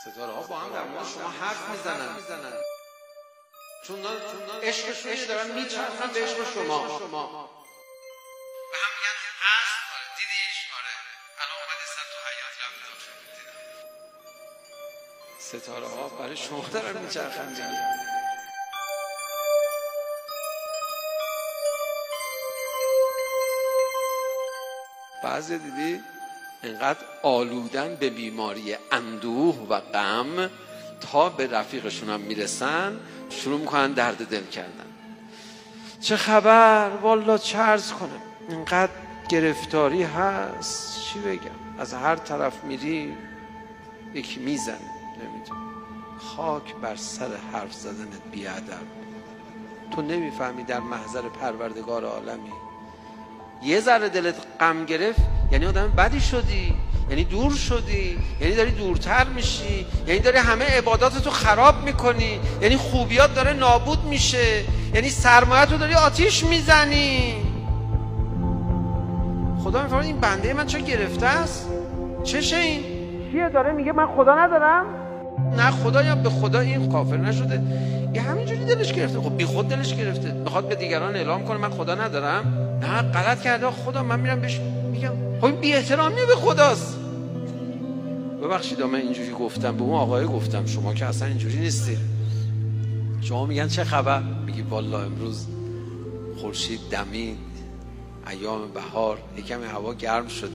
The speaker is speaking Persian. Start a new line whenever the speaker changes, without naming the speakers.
ستاره ها با هم در مورد شما حرف میزنن، چون عشقشون دارن میچرخن به عشق شما. به هم میگن هست. آره دیدیش؟ آره الان اومده سر تو حیات رفتار شد. ستاره ها برای شما دارن میچرخن دیگه. بعضی دیدی اینقدر آلودن به بیماری اندوه و غم تا به رفیقشون هم میرسن شروع میکنن درد دل کردن. چه خبر؟ والا چه عرض کنم، اینقدر گرفتاری هست چی بگم، از هر طرف میری یکی میزن، نمیدونم. خاک بر سر حرف زدنت بیادب. تو نمیفهمی در محضر پروردگار عالمی یه ذره دلت غم گرفت یعنی آدم بدی شدی، یعنی دور شدی، یعنی داری دورتر میشی، یعنی داری همه عباداتتو خراب میکنی، یعنی خوبیات داره نابود میشه، یعنی سرمایه‌تو داری آتیش میزنی. خدا میفرماید این بنده من چه گرفته است؟ چشه این؟ چیه داره میگه من خدا ندارم؟ نه خدا، یا به خدا این کافر نشده، یه همینجوری دلش گرفته. خب بی خود دلش گرفته، میخواد به دیگران اعلام کنه من خدا ندارم. نه غلط کرده خدا، من میرم بهش میگم خب این بی احترامی به خداست. ببخشید من اینجوری گفتم، به اون آقای گفتم، شما که اصلا اینجوری نیستی. شما میگن چه خبر؟ میگی والا امروز خورشید دمید، ایام بهار، یکم هوا گرم شد.